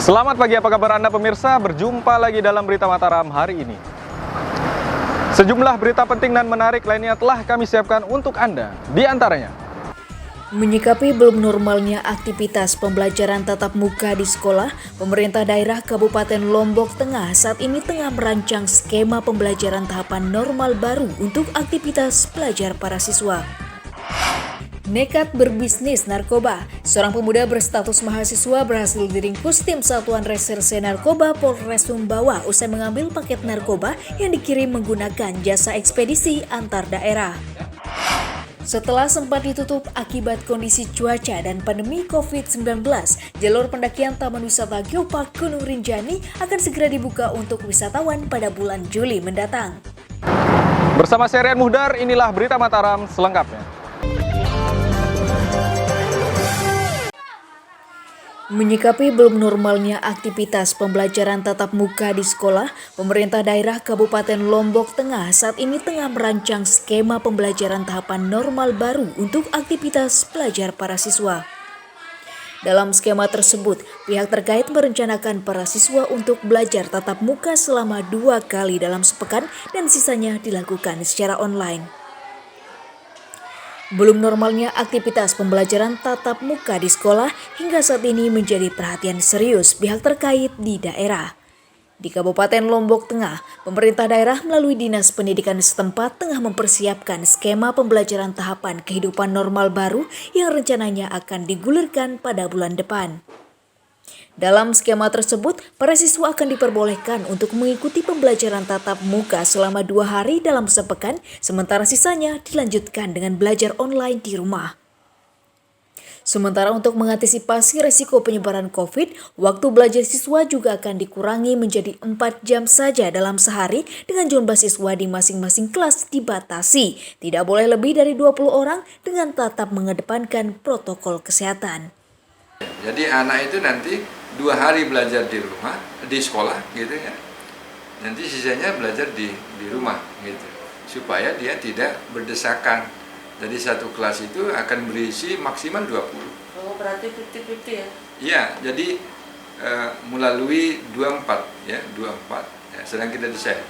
Selamat pagi, apa kabar Anda pemirsa? Berjumpa lagi dalam Berita Mataram hari ini. Sejumlah berita penting dan menarik lainnya telah kami siapkan untuk Anda. Di antaranya, menyikapi belum normalnya aktivitas pembelajaran tatap muka di sekolah, pemerintah daerah Kabupaten Lombok Tengah saat ini tengah merancang skema pembelajaran tahapan normal baru untuk aktivitas belajar para siswa. Nekat berbisnis narkoba, seorang pemuda berstatus mahasiswa berhasil diringkus tim Satuan Reserse Narkoba Polres Sumbawa usai mengambil paket narkoba yang dikirim menggunakan jasa ekspedisi antar daerah. Setelah sempat ditutup akibat kondisi cuaca dan pandemi COVID-19, jalur pendakian Taman Wisata Geopark Gunung Rinjani akan segera dibuka untuk wisatawan pada bulan Juli mendatang. bersama saya Rian Muhdar, inilah Berita Mataram selengkapnya. Menyikapi belum normalnya aktivitas pembelajaran tatap muka di sekolah, pemerintah daerah Kabupaten Lombok Tengah saat ini tengah merancang skema pembelajaran tahapan normal baru untuk aktivitas belajar para siswa. Dalam skema tersebut, pihak terkait merencanakan para siswa untuk belajar tatap muka selama 2 kali dalam sepekan dan sisanya dilakukan secara online. Belum normalnya aktivitas pembelajaran tatap muka di sekolah hingga saat ini menjadi perhatian serius pihak terkait di daerah. Di Kabupaten Lombok Tengah, pemerintah daerah melalui Dinas Pendidikan setempat tengah mempersiapkan skema pembelajaran tahapan kehidupan normal baru yang rencananya akan digulirkan pada bulan depan. Dalam skema tersebut, para siswa akan diperbolehkan untuk mengikuti pembelajaran tatap muka selama 2 hari dalam sepekan, sementara sisanya dilanjutkan dengan belajar online di rumah. Sementara untuk mengantisipasi resiko penyebaran COVID, waktu belajar siswa juga akan dikurangi menjadi 4 jam saja dalam sehari dengan jumlah siswa di masing-masing kelas dibatasi. Tidak boleh lebih dari 20 orang dengan tetap mengedepankan protokol kesehatan. Jadi anak itu nanti 2 hari belajar di rumah, di sekolah gitu ya. Nanti sisanya belajar di rumah gitu. Supaya dia tidak berdesakan. Jadi satu kelas itu akan berisi maksimal 20. Oh, berarti 50-50 ya? Iya, jadi melalui 24 ya, 24. Ya, sedang kita desain.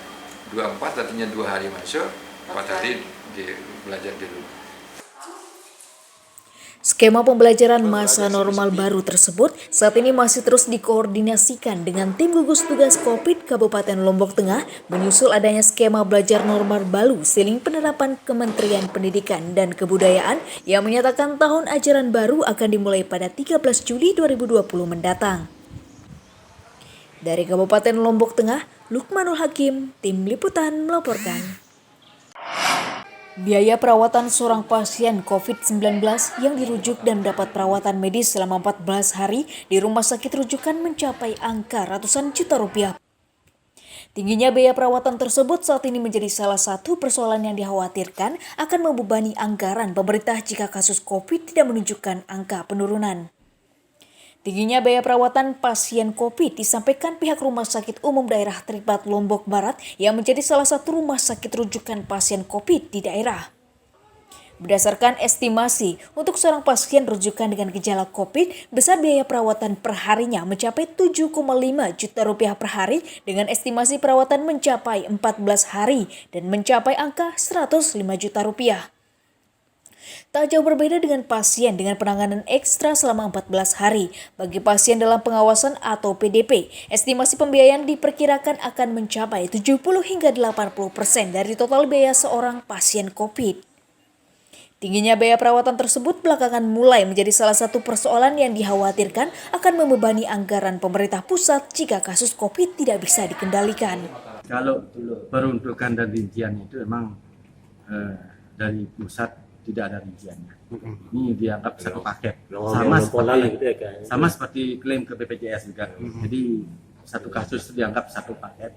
24 artinya 2 hari masuk, 4 hari belajar di rumah. Skema pembelajaran masa normal baru tersebut saat ini masih terus dikoordinasikan dengan tim gugus tugas COVID Kabupaten Lombok Tengah menyusul adanya skema belajar normal baru seiring penerapan Kementerian Pendidikan dan Kebudayaan yang menyatakan tahun ajaran baru akan dimulai pada 13 Juli 2020 mendatang. Dari Kabupaten Lombok Tengah, Lukmanul Hakim, Tim Liputan melaporkan. Biaya perawatan seorang pasien COVID-19 yang dirujuk dan mendapat perawatan medis selama 14 hari di rumah sakit rujukan mencapai angka ratusan juta rupiah. Tingginya biaya perawatan tersebut saat ini menjadi salah satu persoalan yang dikhawatirkan akan membebani anggaran pemerintah jika kasus COVID tidak menunjukkan angka penurunan. Tingginya biaya perawatan pasien COVID disampaikan pihak Rumah Sakit Umum Daerah Tripat Lombok Barat yang menjadi salah satu rumah sakit rujukan pasien COVID di daerah. Berdasarkan estimasi, untuk seorang pasien rujukan dengan gejala COVID, besar biaya perawatan per harinya mencapai 7,5 juta rupiah per hari dengan estimasi perawatan mencapai 14 hari dan mencapai angka 105 juta rupiah. Tak jauh berbeda dengan pasien dengan penanganan ekstra selama 14 hari. Bagi pasien dalam pengawasan atau PDP, estimasi pembiayaan diperkirakan akan mencapai 70 hingga 80% dari total biaya seorang pasien COVID. Tingginya biaya perawatan tersebut belakangan mulai menjadi salah satu persoalan yang dikhawatirkan akan membebani anggaran pemerintah pusat jika kasus COVID tidak bisa dikendalikan. Kalau peruntukan dan rincian itu memang dari pusat tidak ada rinciannya. Ini dianggap satu paket. Sama seperti klaim ke BPJS juga. Jadi satu kasus itu dianggap satu paket.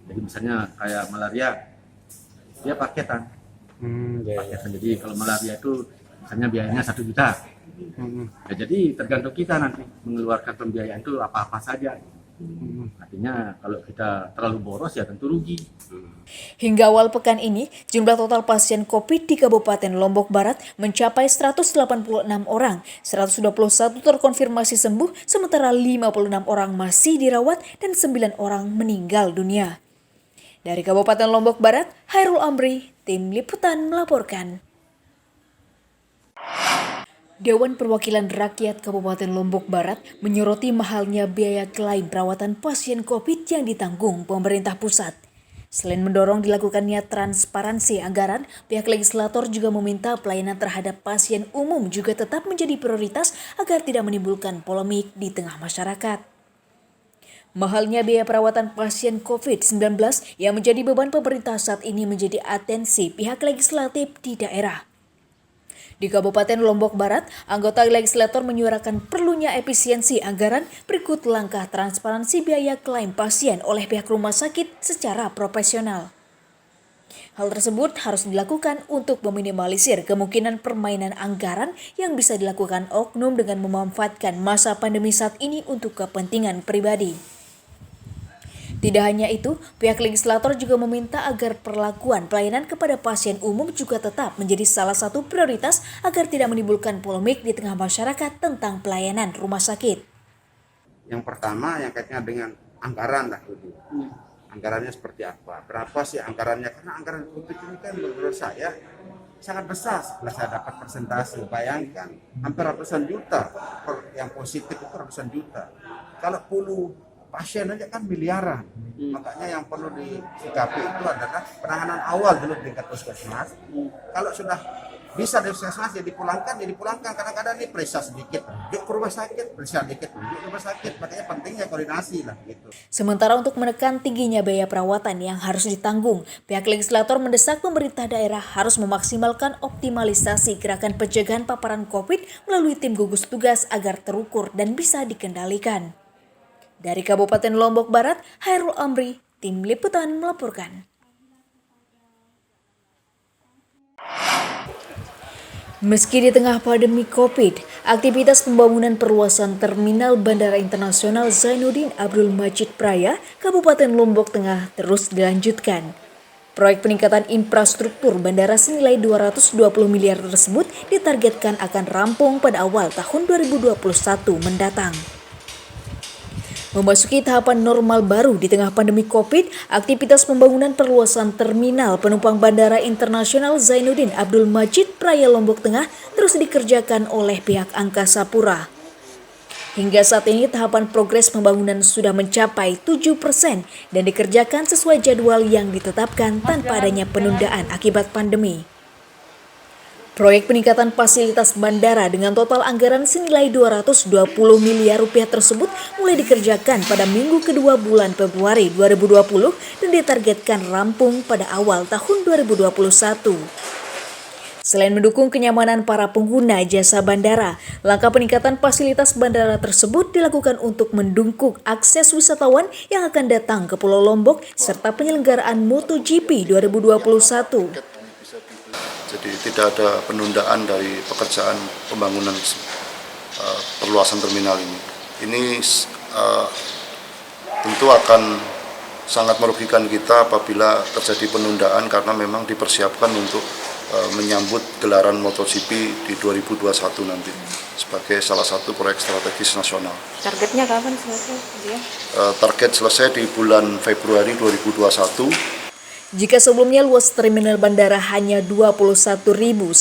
Jadi misalnya kayak malaria, dia paketan. Paketan. Jadi kalau malaria itu misalnya biayanya 1 juta. Ya, jadi tergantung kita nanti mengeluarkan pembiayaan itu apa-apa saja. Artinya kalau kita terlalu boros ya tentu rugi. Hingga awal pekan ini, jumlah total pasien COVID di Kabupaten Lombok Barat mencapai 186 orang, 121 terkonfirmasi sembuh, sementara 56 orang masih dirawat dan 9 orang meninggal dunia. Dari Kabupaten Lombok Barat, Hairul Amri, Tim Liputan melaporkan. Dewan Perwakilan Rakyat Kabupaten Lombok Barat menyoroti mahalnya biaya klaim perawatan pasien COVID yang ditanggung pemerintah pusat. Selain mendorong dilakukannya transparansi anggaran, pihak legislator juga meminta pelayanan terhadap pasien umum juga tetap menjadi prioritas agar tidak menimbulkan polemik di tengah masyarakat. Mahalnya biaya perawatan pasien COVID-19 yang menjadi beban pemerintah saat ini menjadi atensi pihak legislatif di daerah. Di Kabupaten Lombok Barat, anggota legislator menyuarakan perlunya efisiensi anggaran berikut langkah transparansi biaya klaim pasien oleh pihak rumah sakit secara profesional. Hal tersebut harus dilakukan untuk meminimalisir kemungkinan permainan anggaran yang bisa dilakukan oknum dengan memanfaatkan masa pandemi saat ini untuk kepentingan pribadi. Tidak hanya itu, pihak legislator juga meminta agar perlakuan pelayanan kepada pasien umum juga tetap menjadi salah satu prioritas agar tidak menimbulkan polemik di tengah masyarakat tentang pelayanan rumah sakit. Yang pertama yang kaitannya dengan anggaran lah itu. Anggarannya seperti apa? Berapa sih anggarannya? Karena anggaran COVID ini kan menurut saya sangat besar setelah saya dapat persentase. Bayangkan hampir ratusan juta, yang positif itu ratusan juta. Kalau 10 pasien aja kan miliaran. Makanya yang perlu disikapi itu adalah penanganan awal dulu di tingkat puskesmas. Kalau sudah bisa dari puskesmas ya dipulangkan. Kadang-kadang ini periksa sedikit, yuk ke rumah sakit, periksa sedikit, yuk ke rumah sakit. Makanya pentingnya koordinasi lah gitu. Sementara untuk menekan tingginya biaya perawatan yang harus ditanggung, pihak legislator mendesak pemerintah daerah harus memaksimalkan optimalisasi gerakan pencegahan paparan COVID melalui tim gugus tugas agar terukur dan bisa dikendalikan. Dari Kabupaten Lombok Barat, Hairul Amri, Tim Liputan melaporkan. Meski di tengah pandemi COVID, aktivitas pembangunan perluasan Terminal Bandara Internasional Zainuddin Abdul Majid Praya, Kabupaten Lombok Tengah terus dilanjutkan. Proyek peningkatan infrastruktur bandara senilai 220 miliar tersebut ditargetkan akan rampung pada awal tahun 2021 mendatang. Memasuki tahapan normal baru di tengah pandemi COVID, aktivitas pembangunan perluasan terminal penumpang Bandara Internasional Zainuddin Abdul Majid Praya Lombok Tengah terus dikerjakan oleh pihak Angkasa Pura. Hingga saat ini tahapan progres pembangunan sudah mencapai 7% dan dikerjakan sesuai jadwal yang ditetapkan tanpa adanya penundaan akibat pandemi. Proyek peningkatan fasilitas bandara dengan total anggaran senilai 220 miliar rupiah tersebut mulai dikerjakan pada minggu kedua bulan Februari 2020 dan ditargetkan rampung pada awal tahun 2021. Selain mendukung kenyamanan para pengguna jasa bandara, langkah peningkatan fasilitas bandara tersebut dilakukan untuk mendukung akses wisatawan yang akan datang ke Pulau Lombok serta penyelenggaraan MotoGP 2021. Jadi tidak ada penundaan dari pekerjaan pembangunan perluasan terminal ini. Ini tentu akan sangat merugikan kita apabila terjadi penundaan karena memang dipersiapkan untuk menyambut gelaran MotoGP di 2021 nanti sebagai salah satu proyek strategis nasional. Targetnya kapan selesai? Target selesai di bulan Februari 2021. Jika sebelumnya luas terminal bandara hanya 21.128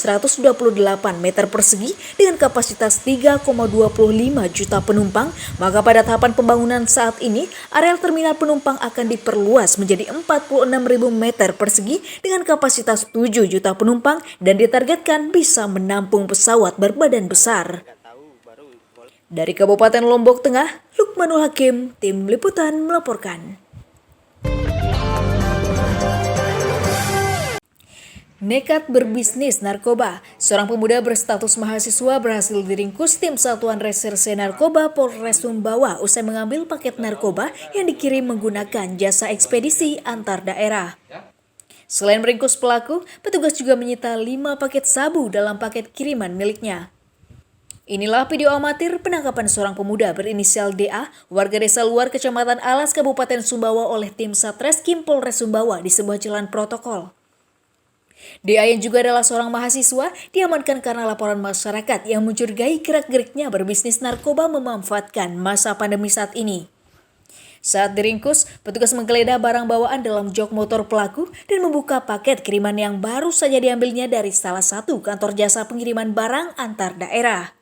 meter persegi dengan kapasitas 3,25 juta penumpang, maka pada tahapan pembangunan saat ini, areal terminal penumpang akan diperluas menjadi 46.000 meter persegi dengan kapasitas 7 juta penumpang dan ditargetkan bisa menampung pesawat berbadan besar. Dari Kabupaten Lombok Tengah, Lukmanul Hakim, Tim Liputan melaporkan. Nekat berbisnis narkoba, seorang pemuda berstatus mahasiswa berhasil diringkus tim Satuan Reserse Narkoba Polres Sumbawa usai mengambil paket narkoba yang dikirim menggunakan jasa ekspedisi antar daerah. Selain meringkus pelaku, petugas juga menyita 5 paket sabu dalam paket kiriman miliknya. Inilah video amatir penangkapan seorang pemuda berinisial DA, warga desa Luar Kecamatan Alas, Kabupaten Sumbawa oleh tim Satreskrim Polres Sumbawa di sebuah jalan protokol. DA yang juga adalah seorang mahasiswa diamankan karena laporan masyarakat yang mencurigai gerak-geriknya berbisnis narkoba memanfaatkan masa pandemi saat ini. Saat diringkus, petugas menggeledah barang bawaan dalam jok motor pelaku dan membuka paket kiriman yang baru saja diambilnya dari salah satu kantor jasa pengiriman barang antar daerah.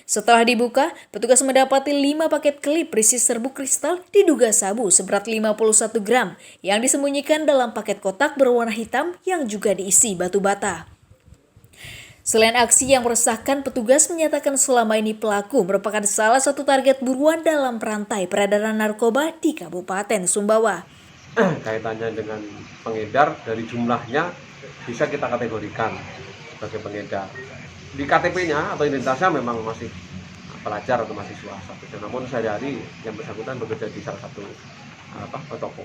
Setelah dibuka, petugas mendapati 5 paket klip berisi serbuk kristal diduga sabu seberat 51 gram yang disembunyikan dalam paket kotak berwarna hitam yang juga diisi batu bata. Selain aksi yang meresahkan, petugas menyatakan selama ini pelaku merupakan salah satu target buruan dalam rantai peredaran narkoba di Kabupaten Sumbawa. Kaitannya dengan pengedar, dari jumlahnya bisa kita kategorikan sebagai pengedar. Di KTP-nya atau identitasnya memang masih pelajar atau mahasiswa saat itu. Namun sehari-hari yang bersangkutan bekerja di salah satu toko.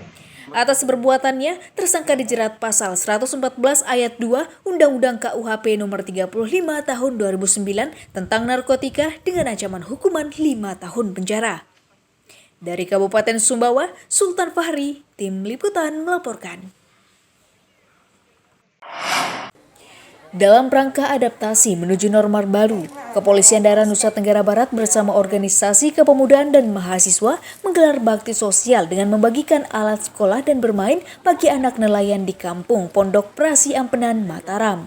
Atas perbuatannya, tersangka dijerat pasal 114 ayat 2 Undang-Undang KUHP nomor 35 tahun 2009 tentang narkotika dengan ancaman hukuman 5 tahun penjara. Dari Kabupaten Sumbawa, Sultan Fahri, Tim Liputan melaporkan. Dalam rangka adaptasi menuju normal baru, Kepolisian Daerah Nusa Tenggara Barat bersama organisasi kepemudaan dan mahasiswa menggelar bakti sosial dengan membagikan alat sekolah dan bermain bagi anak nelayan di Kampung Pondok Prasi Ampenan, Mataram.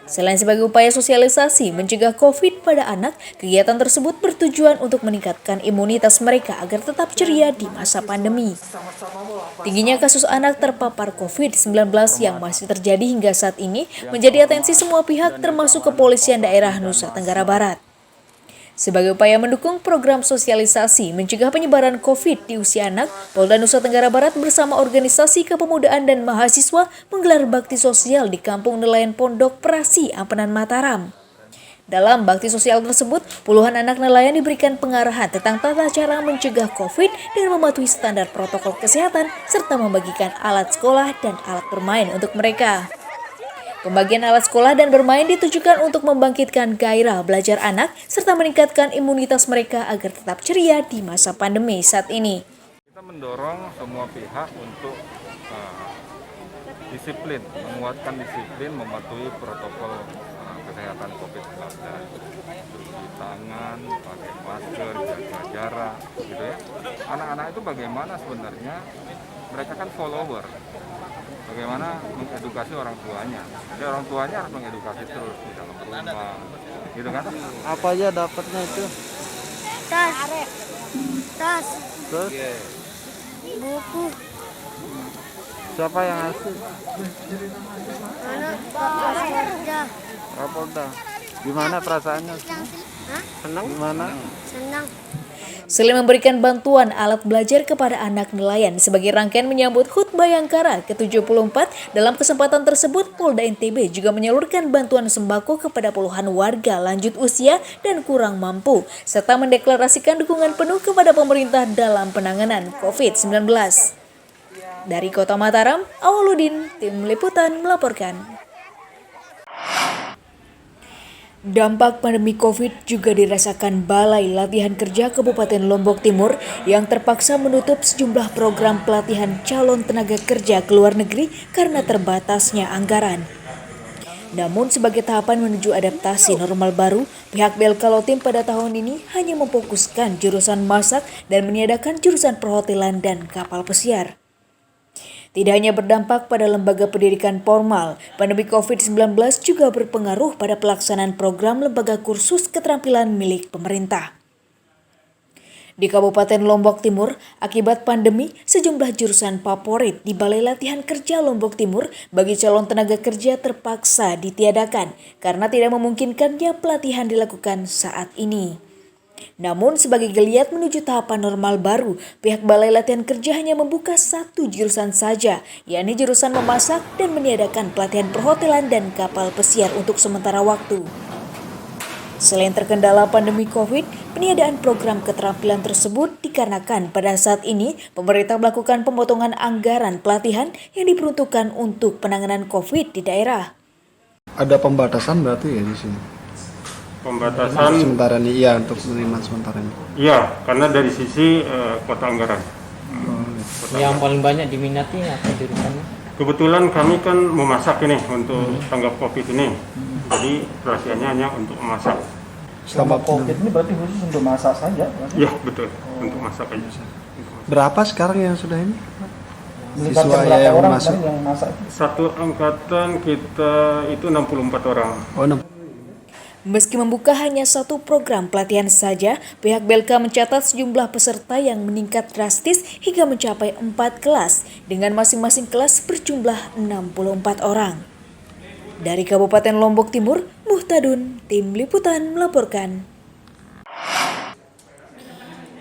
Selain sebagai upaya sosialisasi mencegah COVID pada anak, kegiatan tersebut bertujuan untuk meningkatkan imunitas mereka agar tetap ceria di masa pandemi. Tingginya kasus anak terpapar COVID-19 yang masih terjadi hingga saat ini menjadi atensi semua pihak termasuk Kepolisian Daerah Nusa Tenggara Barat. Sebagai upaya mendukung program sosialisasi mencegah penyebaran COVID di usia anak, Polda Nusa Tenggara Barat bersama organisasi kepemudaan dan mahasiswa menggelar bakti sosial di Kampung Nelayan Pondok Prasi Ampenan, Mataram. Dalam bakti sosial tersebut, puluhan anak nelayan diberikan pengarahan tentang tata cara mencegah COVID dengan mematuhi standar protokol kesehatan serta membagikan alat sekolah dan alat bermain untuk mereka. Pembagian alat sekolah dan bermain ditujukan untuk membangkitkan gairah belajar anak serta meningkatkan imunitas mereka agar tetap ceria di masa pandemi saat ini. Kita mendorong semua pihak untuk disiplin, menguatkan disiplin, mematuhi protokol kesehatan COVID-19. Cuci tangan, pakai masker, jaga jarak, gitu ya. Anak-anak itu bagaimana sebenarnya? Mereka kan follower. Bagaimana mengedukasi orang tuanya. Jadi orang tuanya harus mengedukasi terus di dalam rumah, gitu kan? Apa aja dapatnya itu? Tas, Terus buku, siapa yang ngasih? anak Kapolda. Kapolda. Gimana perasaannya? Senang? Gimana? Senang. Selain memberikan bantuan alat belajar kepada anak nelayan sebagai rangkaian menyambut HUT Bayangkara ke-74, dalam kesempatan tersebut Polda NTB juga menyalurkan bantuan sembako kepada puluhan warga lanjut usia dan kurang mampu, serta mendeklarasikan dukungan penuh kepada pemerintah dalam penanganan COVID-19. Dari Kota Mataram, Awaludin, Tim Liputan melaporkan. Dampak pandemi COVID juga dirasakan Balai Latihan Kerja Kabupaten Lombok Timur yang terpaksa menutup sejumlah program pelatihan calon tenaga kerja ke luar negeri karena terbatasnya anggaran. Namun sebagai tahapan menuju adaptasi normal baru, pihak BLK Lotim pada tahun ini hanya memfokuskan jurusan masak dan meniadakan jurusan perhotelan dan kapal pesiar. Tidak hanya berdampak pada lembaga pendidikan formal, pandemi COVID-19 juga berpengaruh pada pelaksanaan program lembaga kursus keterampilan milik pemerintah. Di Kabupaten Lombok Timur, akibat pandemi, sejumlah jurusan favorit di Balai Latihan Kerja Lombok Timur bagi calon tenaga kerja terpaksa ditiadakan karena tidak memungkinkannya pelatihan dilakukan saat ini. Namun sebagai geliat menuju tahapan normal baru, pihak Balai Latihan Kerja hanya membuka satu jurusan saja, yakni jurusan memasak dan meniadakan pelatihan perhotelan dan kapal pesiar untuk sementara waktu. Selain terkendala pandemi COVID, peniadaan program keterampilan tersebut dikarenakan pada saat ini pemerintah melakukan pemotongan anggaran pelatihan yang diperuntukkan untuk penanganan COVID di daerah. Ada pembatasan berarti ya di sini? pembatasan sementara ini, iya, untuk menerima sementara ini. iya, karena dari sisi kuota anggaran. Yang paling banyak diminati apa jurusannya? Kebetulan kami kan memasak ini untuk tanggap COVID ini, jadi perhatiannya hanya untuk memasak. Selama COVID ini berarti khusus untuk masak saja? Iya betul, untuk masak aja. Berapa sekarang yang sudah ini? Siswa yang masuk? Yang masak? Satu angkatan kita itu 64 orang. Oh, 6. Meski membuka hanya satu program pelatihan saja, pihak BLK mencatat sejumlah peserta yang meningkat drastis hingga mencapai 4 kelas, dengan masing-masing kelas berjumlah 64 orang. Dari Kabupaten Lombok Timur, Muhtadun, Tim Liputan melaporkan.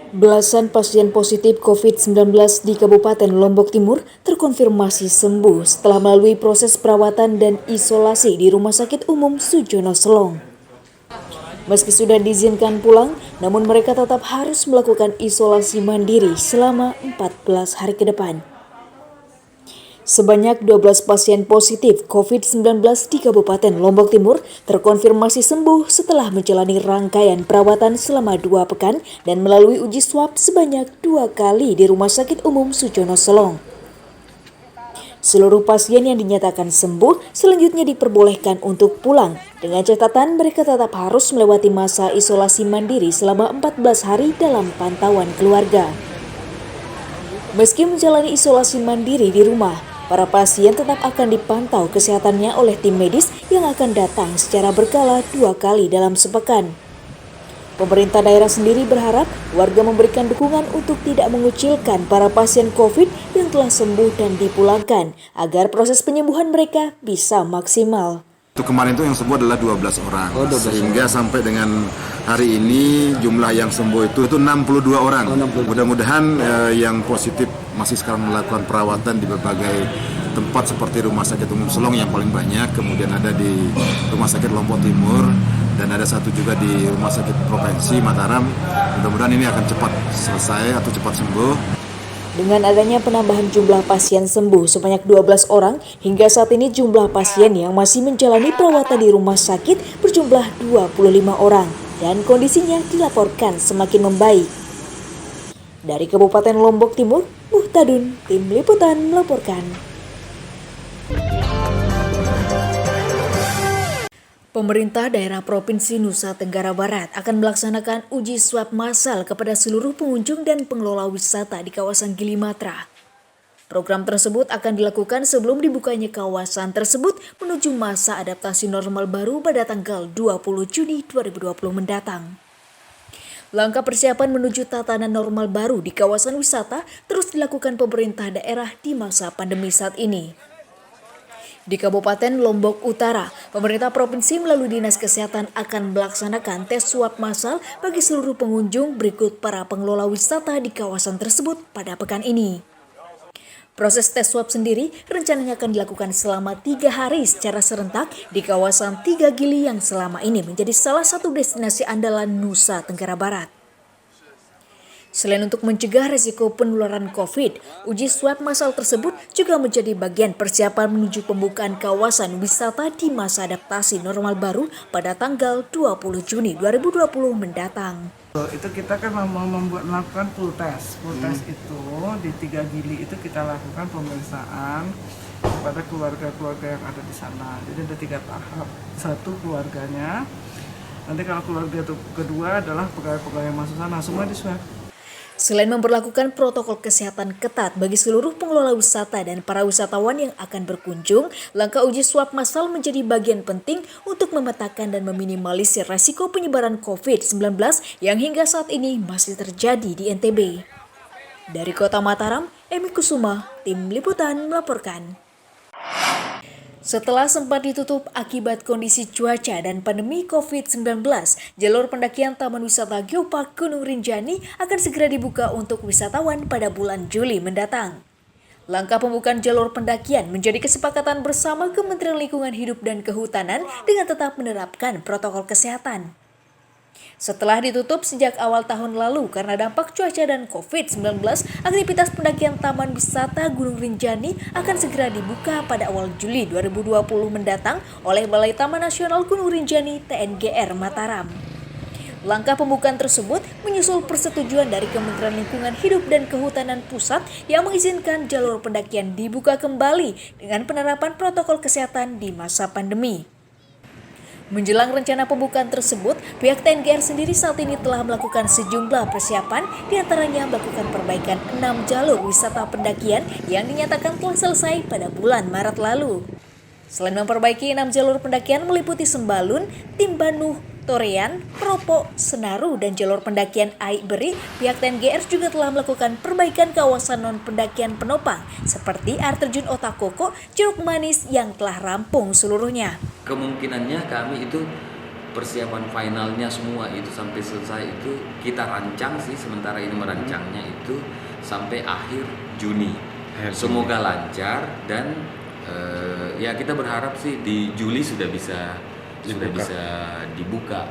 Belasan pasien positif COVID-19 di Kabupaten Lombok Timur terkonfirmasi sembuh setelah melalui proses perawatan dan isolasi di Rumah Sakit Umum Sujono Selong. Meski sudah diizinkan pulang, namun mereka tetap harus melakukan isolasi mandiri selama 14 hari ke depan. Sebanyak 12 pasien positif COVID-19 di Kabupaten Lombok Timur terkonfirmasi sembuh setelah menjalani rangkaian perawatan selama 2 pekan dan melalui uji swab sebanyak 2 kali di Rumah Sakit Umum Sujono Selong. Seluruh pasien yang dinyatakan sembuh selanjutnya diperbolehkan untuk pulang, dengan catatan mereka tetap harus melewati masa isolasi mandiri selama 14 hari dalam pantauan keluarga. Meski menjalani isolasi mandiri di rumah, para pasien tetap akan dipantau kesehatannya oleh tim medis yang akan datang secara berkala 2 kali dalam sepekan. Pemerintah daerah sendiri berharap warga memberikan dukungan untuk tidak mengucilkan para pasien COVID yang telah sembuh dan dipulangkan agar proses penyembuhan mereka bisa maksimal. Untuk kemarin itu yang sembuh adalah 12 orang, sehingga sampai dengan hari ini jumlah yang sembuh itu 62 orang. Mudah-mudahan yang positif masih sekarang melakukan perawatan di berbagai tempat seperti Rumah Sakit Umum Selong yang paling banyak, kemudian ada di Rumah Sakit Lombok Timur, dan ada satu juga di Rumah Sakit Provinsi Mataram. Mudah-mudahan ini akan cepat selesai atau cepat sembuh. Dengan adanya penambahan jumlah pasien sembuh sebanyak 12 orang, hingga saat ini jumlah pasien yang masih menjalani perawatan di rumah sakit berjumlah 25 orang dan kondisinya dilaporkan semakin membaik. Dari Kabupaten Lombok Timur, Muhtadun, Tim Liputan melaporkan. Pemerintah daerah Provinsi Nusa Tenggara Barat akan melaksanakan uji swab massal kepada seluruh pengunjung dan pengelola wisata di kawasan Gili Matra. Program tersebut akan dilakukan sebelum dibukanya kawasan tersebut menuju masa adaptasi normal baru pada tanggal 20 Juni 2020 mendatang. Langkah persiapan menuju tatanan normal baru di kawasan wisata terus dilakukan pemerintah daerah di masa pandemi saat ini. Di Kabupaten Lombok Utara, pemerintah provinsi melalui Dinas Kesehatan akan melaksanakan tes swab massal bagi seluruh pengunjung berikut para pengelola wisata di kawasan tersebut pada pekan ini. Proses tes swab sendiri rencananya akan dilakukan selama 3 hari secara serentak di kawasan 3 Gili yang selama ini menjadi salah satu destinasi andalan Nusa Tenggara Barat. Selain untuk mencegah risiko penularan COVID, uji swab massal tersebut juga menjadi bagian persiapan menuju pembukaan kawasan wisata di masa adaptasi normal baru pada tanggal 20 Juni 2020 mendatang. Itu kita kan melakukan full test. Full test itu di 3 Gili itu kita lakukan pemeriksaan kepada keluarga-keluarga yang ada di sana. Jadi ada 3 tahap. 1 keluarganya. Nanti kalau keluarga itu kedua adalah pegawai-pegawai yang masuk sana, semua di swab. Selain memberlakukan protokol kesehatan ketat bagi seluruh pengelola wisata dan para wisatawan yang akan berkunjung, langkah uji swab massal menjadi bagian penting untuk memetakan dan meminimalisir risiko penyebaran COVID-19 yang hingga saat ini masih terjadi di NTB. Dari Kota Mataram, Emi Kusuma, Tim Liputan melaporkan. Setelah sempat ditutup akibat kondisi cuaca dan pandemi COVID-19, jalur pendakian Taman Wisata Geopark Gunung Rinjani akan segera dibuka untuk wisatawan pada bulan Juli mendatang. Langkah pembukaan jalur pendakian menjadi kesepakatan bersama Kementerian Lingkungan Hidup dan Kehutanan dengan tetap menerapkan protokol kesehatan. Setelah ditutup sejak awal tahun lalu karena dampak cuaca dan COVID-19, aktivitas pendakian Taman Wisata Gunung Rinjani akan segera dibuka pada awal Juli 2020 mendatang oleh Balai Taman Nasional Gunung Rinjani TNGR Mataram. Langkah pembukaan tersebut menyusul persetujuan dari Kementerian Lingkungan Hidup dan Kehutanan Pusat yang mengizinkan jalur pendakian dibuka kembali dengan penerapan protokol kesehatan di masa pandemi. Menjelang rencana pembukaan tersebut, pihak TNGR sendiri saat ini telah melakukan sejumlah persiapan, diantaranya melakukan perbaikan 6 jalur wisata pendakian yang dinyatakan telah selesai pada bulan Maret lalu. Selain memperbaiki 6 jalur pendakian meliputi Sembalun, Timbanuh, Torean, Propo, Senaru, dan jalur pendakian Aik Beri, pihak TNGR juga telah melakukan perbaikan kawasan non-pendakian penopang seperti air terjun Otakoko, Jeruk Manis yang telah rampung seluruhnya. Kemungkinannya kami itu persiapan finalnya semua itu sampai selesai itu kita rancang sih, sementara ini merancangnya itu sampai akhir Juni. Semoga lancar dan ya kita berharap sih di Juli sudah bisa dibuka.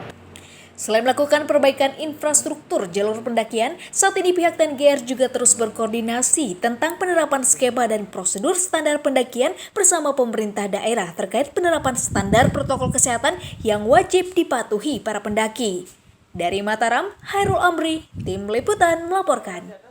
Selain melakukan perbaikan infrastruktur jalur pendakian, saat ini pihak TNGR juga terus berkoordinasi tentang penerapan skema dan prosedur standar pendakian bersama pemerintah daerah terkait penerapan standar protokol kesehatan yang wajib dipatuhi para pendaki. Dari Mataram, Hairul Amri, Tim Liputan melaporkan.